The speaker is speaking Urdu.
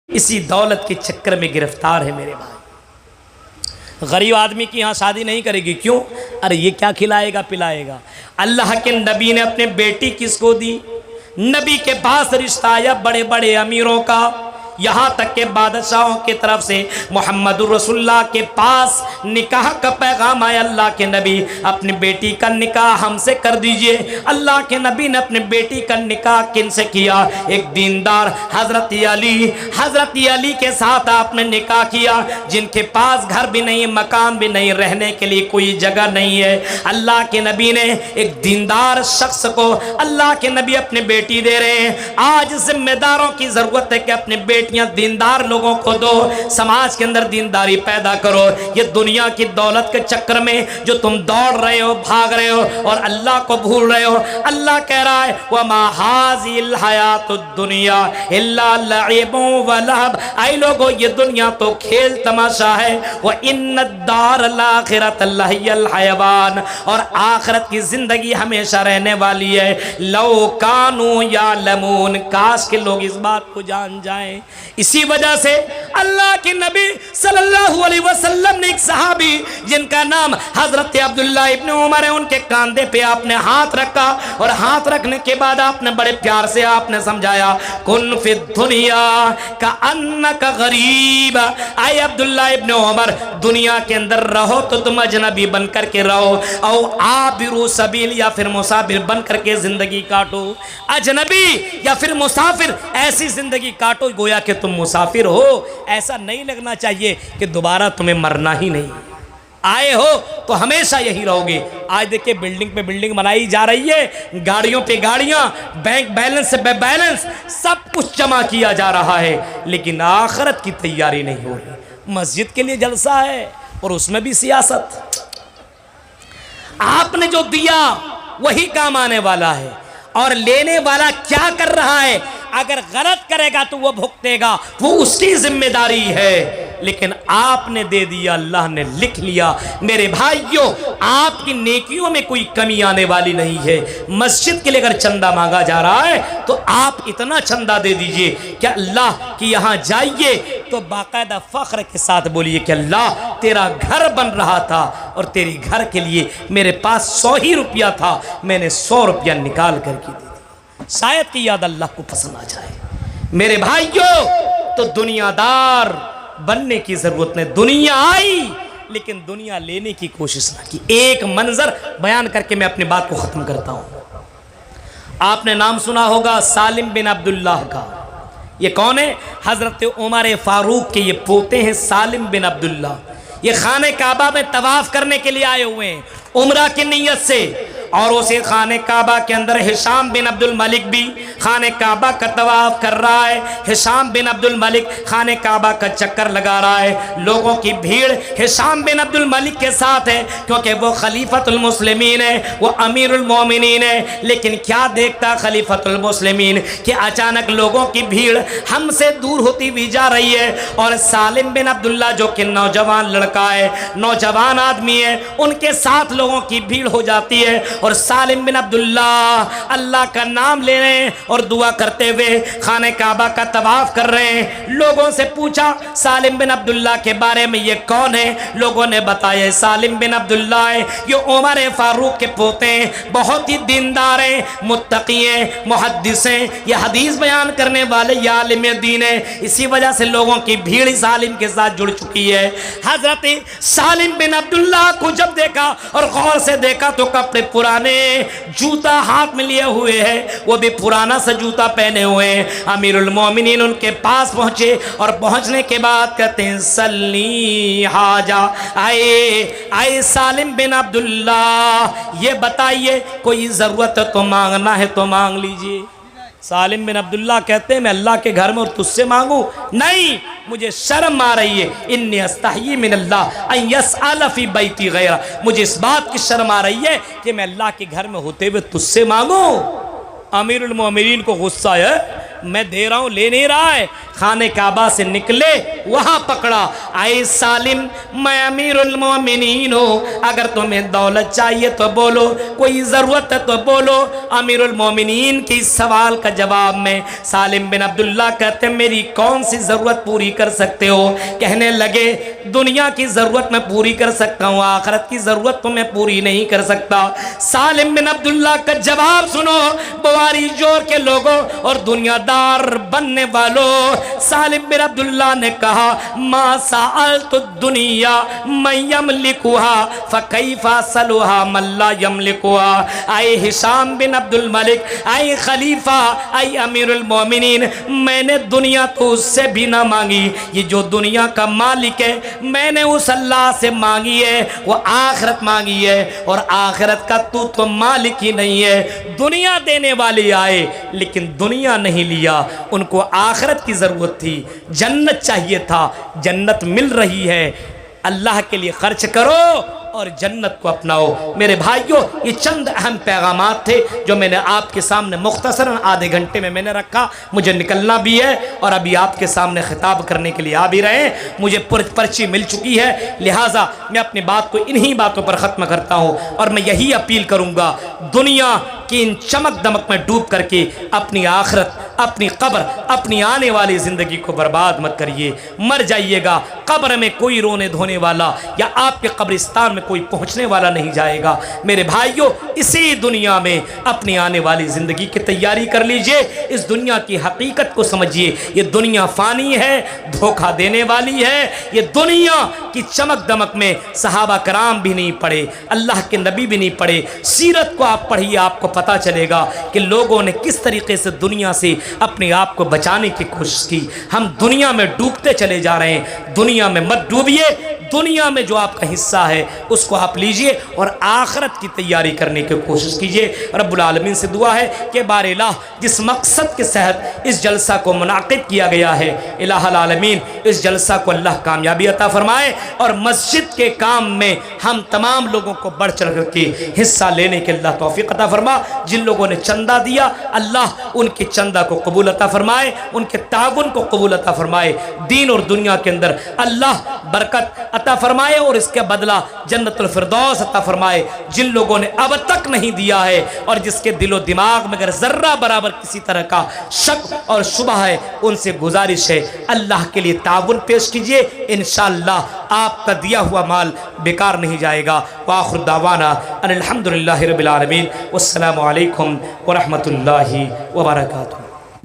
اسی دولت کے چکر میں گرفتار ہے میرے بھائی۔ غریب آدمی کی یہاں شادی نہیں کرے گی، کیوں؟ ارے یہ کیا کھلائے گا پلائے گا؟ اللہ کے نبی نے اپنے بیٹی کس کو دی؟ نبی کے پاس رشتہ آیا بڑے بڑے امیروں کا، یہاں تک کہ بادشاہوں کی طرف سے محمد رسول اللہ کے پاس نکاح کا پیغام آیا، اللہ کے نبی اپنی بیٹی کا نکاح ہم سے کر دیجئے۔ اللہ کے نبی نے اپنے بیٹی کا نکاح کن سے کیا؟ ایک دیندار حضرت علی کے ساتھ آپ نے نکاح کیا، جن کے پاس گھر بھی نہیں، مکان بھی نہیں، رہنے کے لیے کوئی جگہ نہیں ہے۔ اللہ کے نبی نے ایک دیندار شخص کو اللہ کے نبی اپنے بیٹی دے رہے ہیں۔ آج ذمہ داروں کی ضرورت ہے کہ اپنے بیٹیاں دیندار لوگوں کو دو، سماج کے اندر دینداری پیدا کرو۔ یہ دنیا کی دولت کے چکر میں جو تم دوڑ رہے ہو، بھاگ رہے ہو اور اللہ کو بھول رہے ہو، اللہ کہہ رہا ہے وَمَا هَٰذِهِ الْحَيَاةُ الدُّنْيَا إِلَّا لَعِبٌ وَلَهْوٌ، اے لوگو یہ دنیا تو کھیل تماشا ہے، وَإِنَّ الدَّارَ الْآخِرَةَ لَهِيَ الْحَيَوَانُ، اور آخرت کی زندگی ہمیشہ رہنے والی ہے۔ لَوْ كَانُوا يَعْلَمُونَ، کاش کہ لوگ اس بات کو جان جائیں۔ اسی وجہ سے اللہ کے نبی صلی اللہ علیہ وسلم نے ایک صحابی جن کا نام حضرت عبداللہ ابن عمر ہے، ان کے کاندھے پہ آپ نے ہاتھ رکھا، اور ہاتھ رکھنے کے بعد آپ نے بڑے پیار سے آپ نے سمجھایا کن فی الدنیا کأنک غریب، اے عبداللہ ابن عمر دنیا کے اندر رہو تو تم اجنبی بن کر کے رہو، او عابر سبیل، یا پھر مسافر بن کر کے زندگی کاٹو۔ اجنبی یا پھر مسافر ایسی زندگی کاٹو گویا کہ تم مسافر ہو، ایسا نہیں لگنا چاہیے کہ دوبارہ تمہیں مرنا ہی نہیں، آئے ہو تو ہمیشہ یہی رہو گے۔ آج دیکھیں بلڈنگ پہ بلڈنگ بنائی جا رہی ہے، گاڑیوں پہ گاڑیاں، بینک بیلنس سے بیلنس، سب کچھ جمع کیا جا رہا ہے، لیکن آخرت کی تیاری نہیں ہو رہی۔ مسجد کے لیے جلسہ ہے اور اس میں بھی سیاست۔ آپ نے جو دیا وہی کام آنے والا ہے، اور لینے والا کیا کر رہا ہے؟ اگر غلط کرے گا تو وہ بھگتے گا، وہ اس کی ذمہ داری ہے، لیکن آپ نے دے دیا، اللہ نے لکھ لیا۔ میرے بھائیوں، آپ کی نیکیوں میں کوئی کمی آنے والی نہیں ہے۔ مسجد کے لیے اگر چندہ مانگا جا رہا ہے تو آپ اتنا چندہ دے دیجئے کہ اللہ کی یہاں جائیے تو باقاعدہ فخر کے ساتھ بولیے کہ اللہ تیرا گھر بن رہا تھا اور تیری گھر کے لیے میرے پاس 100 ہی روپیہ تھا، میں نے 100 روپیہ نکال کر کے دے دیا، شاید کی یاد اللہ کو پسند آ جائے۔ میرے بھائیوں، تو دنیا دار بننے کی ضرورت نہیں۔ دنیا آئی لیکن دنیا لینے کی کوشش نہ کی۔ ایک منظر بیان کر کے میں اپنی بات کو ختم کرتا ہوں۔ آپ نے نام سنا ہوگا سالم بن عبداللہ کا۔ یہ کون ہے؟ حضرت عمر فاروق کے یہ پوتے ہیں سالم بن عبداللہ۔ یہ خانہ کعبہ میں طواف کرنے کے لیے آئے ہوئے ہیں عمرہ کی نیت سے، اور اسے خانہ کعبہ کے اندر ہشام بن عبد الملک بھی خانہ کعبہ کا طواف کر رہا ہے۔ ہشام بن عبد الملک خانہ کعبہ کا چکر لگا رہا ہے۔ لوگوں کی بھیڑ ہشام بن عبد الملک کے ساتھ ہے، کیونکہ وہ خلیفۃ المسلمین ہے، وہ امیر المومنین ہے۔ لیکن کیا دیکھتا خلیفۃ المسلمین کہ اچانک لوگوں کی بھیڑ ہم سے دور ہوتی بھی جا رہی ہے، اور سالم بن عبداللہ جو کہ نوجوان لڑکا ہے، نوجوان آدمی ہے، ان کے ساتھ لوگوں کی بھیڑ ہو جاتی ہے، اور سالم بن عبداللہ اللہ کا نام لے رہے ہیں اور دعا کرتے ہوئے خانہ کعبہ کا طواف کر رہے ہیں۔ لوگوں سے پوچھا سالم بن عبداللہ کے بارے میں یہ کون ہے؟ لوگوں نے بتایا سالم بن عبداللہ ہے، یہ عمر فاروق کے پوتے ہیں، بہت ہی دیندار ہیں، متقی ہیں، محدث ہیں، یہ حدیث بیان کرنے والے، یہ عالم دین ہیں۔ اسی وجہ سے لوگوں کی بھیڑ سالم کے ساتھ جڑ چکی ہے۔ حضرت سالم بن عبداللہ کو جب دیکھا اور غور سے دیکھا تو کپڑے پرانے، جوتا ہاتھ میں لیے ہوئے ہیں، وہ بھی پرانا سا جوتا پہنے ہوئے ہیں۔ امیر المومنین ان کے پاس پہنچے، اور پہنچنے کے بعد کہتے ہیں سلی حاجہ، آئے سالم بن عبداللہ یہ بتائیے کوئی ضرورت تو مانگنا ہے تو مانگ لیجئے۔ سالم بن عبداللہ کہتے ہیں میں اللہ کے گھر میں اور تجھ سے مانگوں؟ نہیں، مجھے شرم آ رہی ہے، انی استحیی من اللہ ان یسأل فی بیتی غیرہ، مجھے اس بات کی شرم آ رہی ہے کہ میں اللہ کے گھر میں ہوتے ہوئے تجھ سے مانگوں۔ امیر المومنین کو غصہ ہے، میں دے رہا ہوں، لے نہیں رہا ہے۔ خانہ کعبہ سے نکلے، وہاں پکڑا، اے سالم میں امیر المومنین ہوں، اگر تمہیں دولت چاہیے تو بولو، کوئی ضرورت ہے تو بولو۔ امیر المومنین کی سوال کا جواب میں سالم بن عبداللہ کہتے ہیں میری کون سی ضرورت پوری کر سکتے ہو؟ کہنے لگے دنیا کی ضرورت میں پوری کر سکتا ہوں، آخرت کی ضرورت تو میں پوری نہیں کر سکتا۔ سالم بن عبداللہ کا جواب سنو، بواری جور کے لوگوں اور دنیا دار بننے والوں، سالم بن عبداللہ نے کہا ما سألت الدنیا من یملکوہا فکیف اسألوہا من لا یملکوہا۔ اے ہشام بن عبد الملک، اے خلیفہ، اے امیر المومنین، میں نے دنیا تو اس سے بھی نہ مانگی، یہ جو دنیا کا مالک ہے میں نے اس اللہ سے مانگی ہے، وہ آخرت مانگی ہے، اور آخرت کا تو مالک ہی نہیں ہے۔ دنیا دینے والے آئے لیکن دنیا نہیں لیا، ان کو آخرت کی ضرورت تھی، جنت چاہیے تھا، جنت مل رہی ہے، اللہ کے لیے خرچ کرو اور جنت کو اپناؤ۔ میرے بھائیوں، یہ چند اہم پیغامات تھے جو میں نے آپ کے سامنے مختصراً آدھے گھنٹے میں نے رکھا، مجھے نکلنا بھی ہے اور ابھی آپ کے سامنے خطاب کرنے کے لیے آ بھی رہے ہیں، مجھے پرچی مل چکی ہے، لہٰذا میں اپنی بات کو انہی باتوں پر ختم کرتا ہوں، اور میں یہی اپیل کروں گا، دنیا کی ان چمک دمک میں ڈوب کر کے اپنی آخرت، اپنی قبر، اپنی آنے والی زندگی کو برباد مت کریے۔ مر جائیے گا، قبر میں کوئی رونے دھونے والا یا آپ کے قبرستان میں کوئی پہنچنے والا نہیں جائے گا۔ میرے بھائیوں، اسی دنیا میں اپنی آنے والی زندگی کی تیاری کر لیجئے، اس دنیا کی حقیقت کو سمجھیے، یہ دنیا فانی ہے، دھوکہ دینے والی ہے، یہ دنیا کی چمک دمک میں صحابہ کرام بھی نہیں پڑھے، اللہ کے نبی بھی نہیں پڑھے، سیرت کو آپ پڑھیے، آپ کو پتہ چلے گا کہ لوگوں نے کس طریقے سے دنیا سے اپنے آپ کو بچانے کی کوشش کی۔ ہم دنیا میں ڈوبتے چلے جا رہے ہیں، دنیا میں مت ڈوبیے، دنیا میں جو آپ کا حصہ ہے اس کو آپ لیجئے اور آخرت کی تیاری کرنے کی کوشش کیجئے۔ رب العالمین سے دعا ہے کہ بار الہ جس مقصد کے تحت اس جلسہ کو منعقد کیا گیا ہے، الہ العالمین اس جلسہ کو اللہ کامیابی عطا فرمائے، اور مسجد کے کام میں ہم تمام لوگوں کو بڑھ چڑھ کر کے حصہ لینے کے اللہ توفیق عطا فرما۔ جن لوگوں نے چندہ دیا، اللہ ان کے چندہ کو قبول عطا فرمائے، ان کے تعاون کو قبول عطا فرمائے، دین اور دنیا کے اندر اللہ برکت عطا فرمائے اور اس کے بدلہ جنت الفردوس عطا فرمائے۔ جن لوگوں نے اب تک نہیں دیا ہے اور جس کے دل و دماغ میں اگر ذرہ برابر کسی طرح کا شک اور شبہ ہے، ان سے گزارش ہے اللہ کے لیے تعاون پیش کیجئے، انشاءاللہ آپ کا دیا ہوا مال بیکار نہیں جائے گا۔ وآخر دعوانا ان الحمدللہ رب العالمین، والسلام علیکم ورحمۃ اللہ وبرکاتہ۔